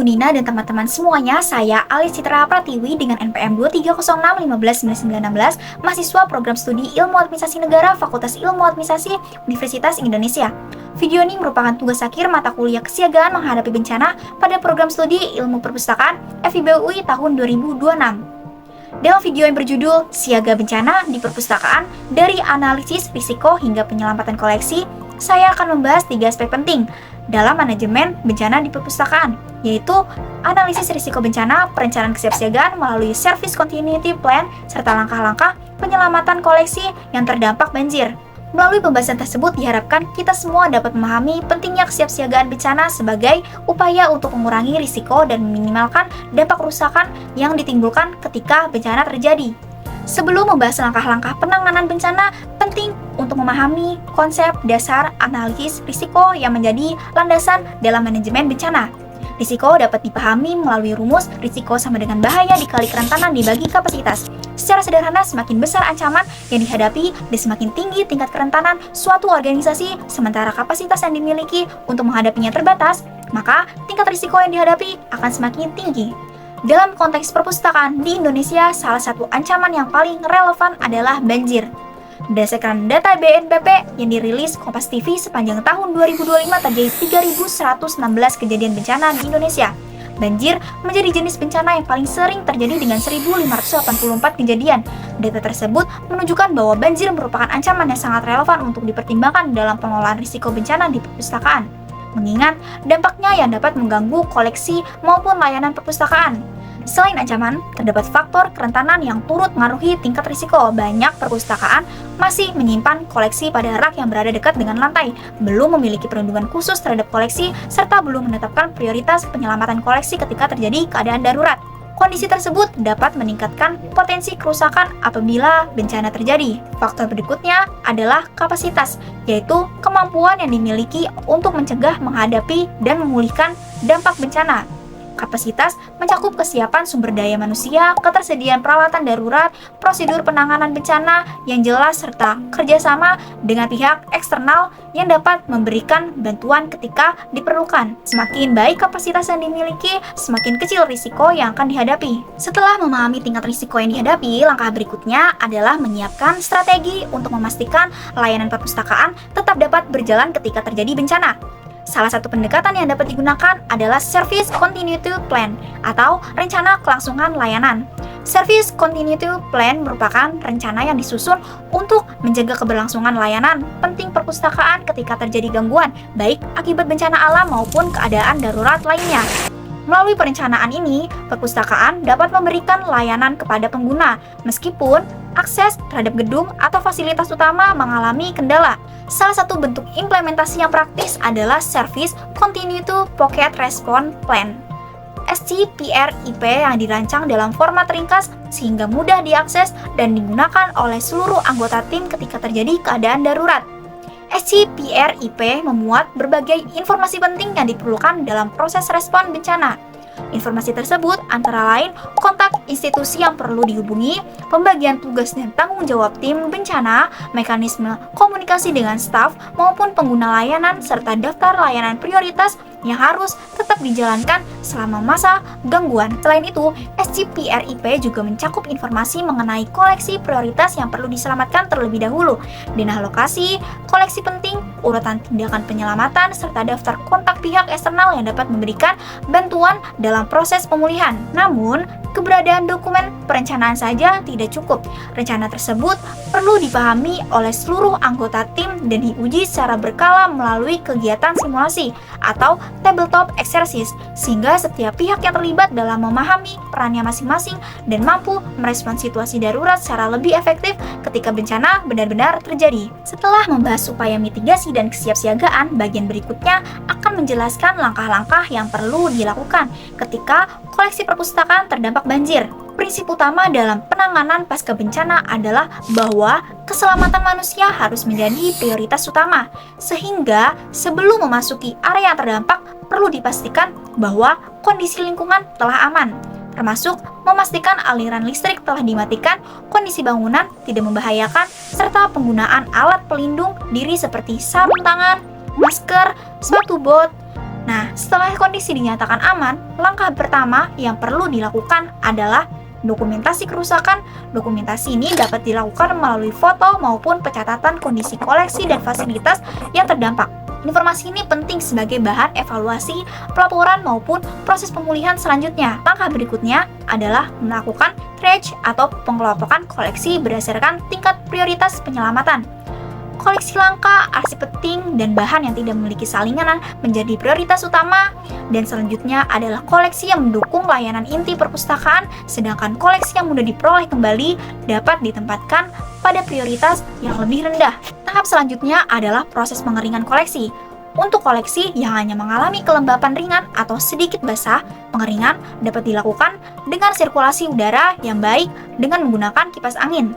Bu Nina dan teman-teman semuanya, saya Alis Citra Pratiwi dengan NPM 230615916, mahasiswa program studi Ilmu Administrasi Negara Fakultas Ilmu Administrasi Universitas Indonesia. Video ini merupakan tugas akhir mata kuliah kesiagaan menghadapi bencana pada program studi Ilmu Perpustakaan FIB UI tahun 2026. Dalam video yang berjudul Siaga Bencana di Perpustakaan dari Analisis Risiko hingga Penyelamatan Koleksi, saya akan membahas 3 aspek penting dalam manajemen bencana di perpustakaan, yaitu analisis risiko bencana, perencanaan kesiapsiagaan melalui Service Continuity Plan, serta langkah-langkah penyelamatan koleksi yang terdampak banjir. Melalui pembahasan tersebut diharapkan kita semua dapat memahami pentingnya kesiapsiagaan bencana sebagai upaya untuk mengurangi risiko dan meminimalkan dampak kerusakan yang ditimbulkan ketika bencana terjadi. Sebelum membahas langkah-langkah penanganan bencana, penting untuk memahami konsep dasar analisis risiko yang menjadi landasan dalam manajemen bencana. Risiko dapat dipahami melalui rumus risiko sama dengan bahaya dikali kerentanan dibagi kapasitas. Secara sederhana, semakin besar ancaman yang dihadapi dan semakin tinggi tingkat kerentanan suatu organisasi, sementara kapasitas yang dimiliki untuk menghadapinya terbatas, maka tingkat risiko yang dihadapi akan semakin tinggi. Dalam konteks perpustakaan di Indonesia, salah satu ancaman yang paling relevan adalah banjir. Berdasarkan data BNPB yang dirilis Kompas TV sepanjang tahun 2025 terjadi 3.116 kejadian bencana di Indonesia. Banjir menjadi jenis bencana yang paling sering terjadi dengan 1.584 kejadian. Data tersebut menunjukkan bahwa banjir merupakan ancaman yang sangat relevan untuk dipertimbangkan dalam pengelolaan risiko bencana di perpustakaan, mengingat dampaknya yang dapat mengganggu koleksi maupun layanan perpustakaan. Selain ancaman, terdapat faktor kerentanan yang turut mengaruhi tingkat risiko. Banyak perpustakaan masih menyimpan koleksi pada rak yang berada dekat dengan lantai, belum memiliki perlindungan khusus terhadap koleksi, serta belum menetapkan prioritas penyelamatan koleksi ketika terjadi keadaan darurat. Kondisi tersebut dapat meningkatkan potensi kerusakan apabila bencana terjadi. Faktor berikutnya adalah kapasitas, yaitu kemampuan yang dimiliki untuk mencegah, menghadapi, dan memulihkan dampak bencana. Kapasitas mencakup kesiapan sumber daya manusia, ketersediaan peralatan darurat, prosedur penanganan bencana yang jelas, serta kerjasama dengan pihak eksternal yang dapat memberikan bantuan ketika diperlukan. Semakin baik kapasitas yang dimiliki, semakin kecil risiko yang akan dihadapi. Setelah memahami tingkat risiko yang dihadapi, langkah berikutnya adalah menyiapkan strategi untuk memastikan layanan perpustakaan tetap dapat berjalan ketika terjadi bencana. Salah satu pendekatan yang dapat digunakan adalah Service Continuity Plan atau rencana kelangsungan layanan. Service Continuity Plan merupakan rencana yang disusun untuk menjaga keberlangsungan layanan penting perpustakaan ketika terjadi gangguan, baik akibat bencana alam maupun keadaan darurat lainnya. Melalui perencanaan ini, perpustakaan dapat memberikan layanan kepada pengguna, meskipun akses terhadap gedung atau fasilitas utama mengalami kendala. Salah satu bentuk implementasi yang praktis adalah Service Continuity Pocket Response Plan (SCPRIP) yang dirancang dalam format ringkas sehingga mudah diakses dan digunakan oleh seluruh anggota tim ketika terjadi keadaan darurat. SCPRIP memuat berbagai informasi penting yang diperlukan dalam proses respon bencana. Informasi tersebut antara lain kontak institusi yang perlu dihubungi, pembagian tugas dan tanggung jawab tim bencana, mekanisme komunikasi dengan staf maupun pengguna layanan, serta daftar layanan prioritas yang harus tetap dijalankan selama masa gangguan. Selain itu, SCPRIP juga mencakup informasi mengenai koleksi prioritas yang perlu diselamatkan terlebih dahulu, denah lokasi, koleksi penting, urutan tindakan penyelamatan, serta daftar kontak pihak eksternal yang dapat memberikan bantuan dalam proses pemulihan. Namun, keberadaan dokumen perencanaan saja tidak cukup. Rencana tersebut perlu dipahami oleh seluruh anggota tim dan diuji secara berkala melalui kegiatan simulasi atau tabletop exercise, sehingga setiap pihak yang terlibat dalam memahami perannya masing-masing dan mampu merespons situasi darurat secara lebih efektif ketika bencana benar-benar terjadi. Setelah membahas upaya mitigasi dan kesiapsiagaan, bagian berikutnya akan menjelaskan langkah-langkah yang perlu dilakukan ketika koleksi perpustakaan terdampak banjir. Prinsip utama dalam penanganan pasca bencana adalah bahwa keselamatan manusia harus menjadi prioritas utama, sehingga sebelum memasuki area yang terdampak perlu dipastikan bahwa kondisi lingkungan telah aman, termasuk memastikan aliran listrik telah dimatikan, kondisi bangunan tidak membahayakan, serta penggunaan alat pelindung diri seperti sarung tangan, masker, sepatu bot. Nah, setelah kondisi dinyatakan aman, langkah pertama yang perlu dilakukan adalah dokumentasi kerusakan. Dokumentasi ini dapat dilakukan melalui foto maupun pencatatan kondisi koleksi dan fasilitas yang terdampak. Informasi ini penting sebagai bahan evaluasi, pelaporan maupun proses pemulihan selanjutnya. Langkah berikutnya adalah melakukan triage atau pengelompokan koleksi berdasarkan tingkat prioritas penyelamatan. Koleksi langka, arsip penting, dan bahan yang tidak memiliki salingan menjadi prioritas utama. Dan selanjutnya adalah koleksi yang mendukung layanan inti perpustakaan, sedangkan koleksi yang mudah diperoleh kembali dapat ditempatkan pada prioritas yang lebih rendah. Tahap selanjutnya adalah proses pengeringan koleksi. Untuk koleksi yang hanya mengalami kelembapan ringan atau sedikit basah, pengeringan dapat dilakukan dengan sirkulasi udara yang baik dengan menggunakan kipas angin.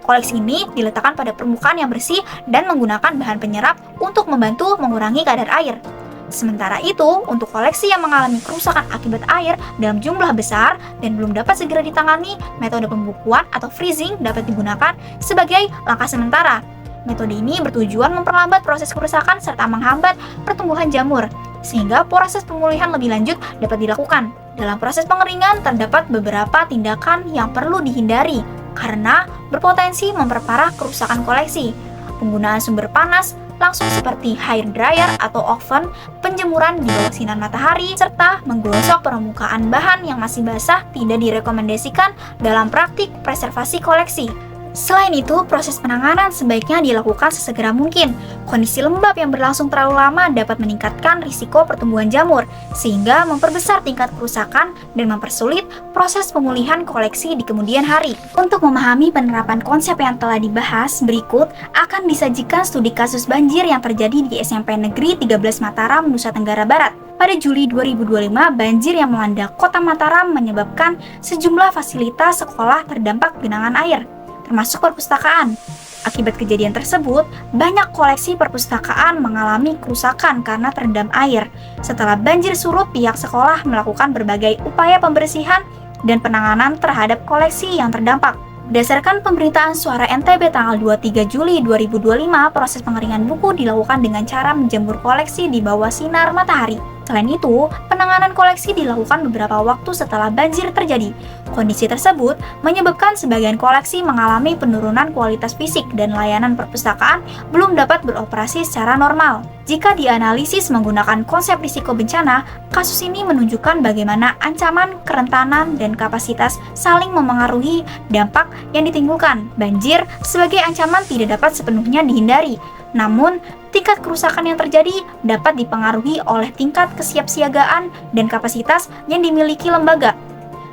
Koleksi ini diletakkan pada permukaan yang bersih dan menggunakan bahan penyerap untuk membantu mengurangi kadar air. Sementara itu, untuk koleksi yang mengalami kerusakan akibat air dalam jumlah besar dan belum dapat segera ditangani, metode pembukuan atau freezing dapat digunakan sebagai langkah sementara. Metode ini bertujuan memperlambat proses kerusakan serta menghambat pertumbuhan jamur, sehingga proses pemulihan lebih lanjut dapat dilakukan. Dalam proses pengeringan, terdapat beberapa tindakan yang perlu dihindari karena berpotensi memperparah kerusakan koleksi. Penggunaan sumber panas langsung seperti hair dryer atau oven, penjemuran di bawah sinar matahari, serta menggosok permukaan bahan yang masih basah tidak direkomendasikan dalam praktik preservasi koleksi. Selain itu, proses penanganan sebaiknya dilakukan sesegera mungkin. Kondisi lembab yang berlangsung terlalu lama dapat meningkatkan risiko pertumbuhan jamur, sehingga memperbesar tingkat kerusakan dan mempersulit proses pemulihan koleksi di kemudian hari. Untuk memahami penerapan konsep yang telah dibahas, berikut akan disajikan studi kasus banjir yang terjadi di SMP Negeri 13 Mataram, Nusa Tenggara Barat. Pada Juli 2025, banjir yang melanda kota Mataram menyebabkan sejumlah fasilitas sekolah terdampak genangan air, termasuk perpustakaan. Akibat kejadian tersebut, banyak koleksi perpustakaan mengalami kerusakan karena terendam air. Setelah banjir surut, pihak sekolah melakukan berbagai upaya pembersihan dan penanganan terhadap koleksi yang terdampak. Berdasarkan pemberitaan Suara NTB tanggal 23 Juli 2025, proses pengeringan buku dilakukan dengan cara menjemur koleksi di bawah sinar matahari. Selain itu, penanganan koleksi dilakukan beberapa waktu setelah banjir terjadi. Kondisi tersebut menyebabkan sebagian koleksi mengalami penurunan kualitas fisik dan layanan perpustakaan belum dapat beroperasi secara normal. Jika dianalisis menggunakan konsep risiko bencana, kasus ini menunjukkan bagaimana ancaman, kerentanan, dan kapasitas saling memengaruhi dampak yang ditimbulkan. Banjir sebagai ancaman tidak dapat sepenuhnya dihindari. Namun, tingkat kerusakan yang terjadi dapat dipengaruhi oleh tingkat kesiapsiagaan dan kapasitas yang dimiliki lembaga.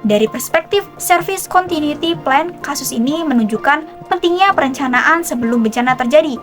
Dari perspektif Service Continuity Plan, kasus ini menunjukkan pentingnya perencanaan sebelum bencana terjadi.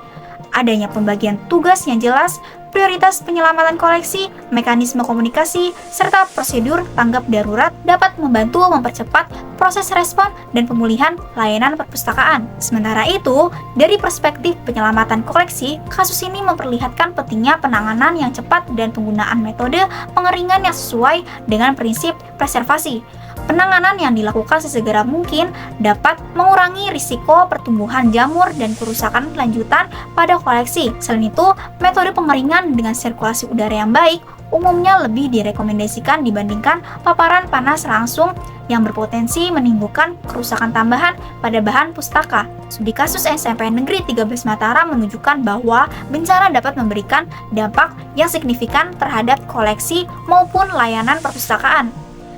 Adanya pembagian tugas yang jelas, prioritas penyelamatan koleksi, mekanisme komunikasi, serta prosedur tanggap darurat dapat membantu mempercepat proses respon dan pemulihan layanan perpustakaan. Sementara itu, dari perspektif penyelamatan koleksi, kasus ini memperlihatkan pentingnya penanganan yang cepat dan penggunaan metode pengeringan yang sesuai dengan prinsip preservasi. Penanganan yang dilakukan sesegera mungkin dapat mengurangi risiko pertumbuhan jamur dan kerusakan lanjutan pada koleksi. Selain itu, metode pengeringan dengan sirkulasi udara yang baik umumnya lebih direkomendasikan dibandingkan paparan panas langsung yang berpotensi menimbulkan kerusakan tambahan pada bahan pustaka. Studi kasus SMP Negeri 13 Mataram menunjukkan bahwa bencana dapat memberikan dampak yang signifikan terhadap koleksi maupun layanan perpustakaan.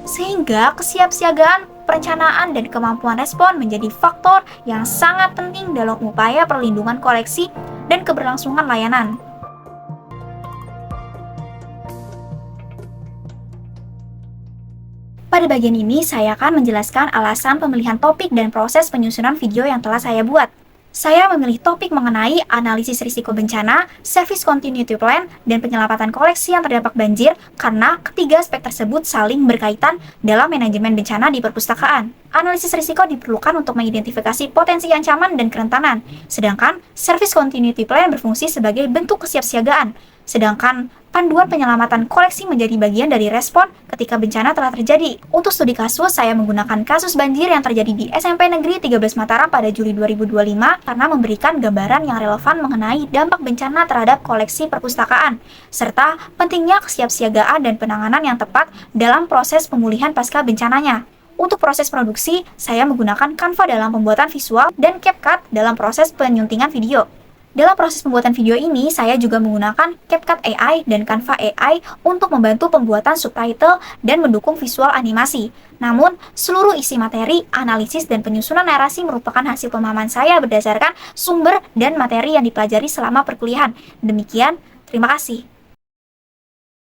Sehingga kesiapsiagaan, perencanaan, dan kemampuan respon menjadi faktor yang sangat penting dalam upaya perlindungan koleksi dan keberlangsungan layanan. Pada bagian ini, saya akan menjelaskan alasan pemilihan topik dan proses penyusunan video yang telah saya buat. Saya memilih topik mengenai analisis risiko bencana, service continuity plan, dan penyelamatan koleksi yang terdampak banjir karena ketiga aspek tersebut saling berkaitan dalam manajemen bencana di perpustakaan. Analisis risiko diperlukan untuk mengidentifikasi potensi ancaman dan kerentanan, sedangkan service continuity plan berfungsi sebagai bentuk kesiapsiagaan. Sedangkan panduan penyelamatan koleksi menjadi bagian dari respon ketika bencana telah terjadi. Untuk studi kasus, saya menggunakan kasus banjir yang terjadi di SMP Negeri 13 Mataram pada Juli 2025 karena memberikan gambaran yang relevan mengenai dampak bencana terhadap koleksi perpustakaan, serta pentingnya kesiapsiagaan dan penanganan yang tepat dalam proses pemulihan pasca bencananya. Untuk proses produksi, saya menggunakan Canva dalam pembuatan visual dan CapCut dalam proses penyuntingan video. Dalam proses pembuatan video ini, saya juga menggunakan CapCut AI dan Canva AI untuk membantu pembuatan subtitle dan mendukung visual animasi. Namun, seluruh isi materi, analisis, dan penyusunan narasi merupakan hasil pemahaman saya berdasarkan sumber dan materi yang dipelajari selama perkuliahan. Demikian, terima kasih.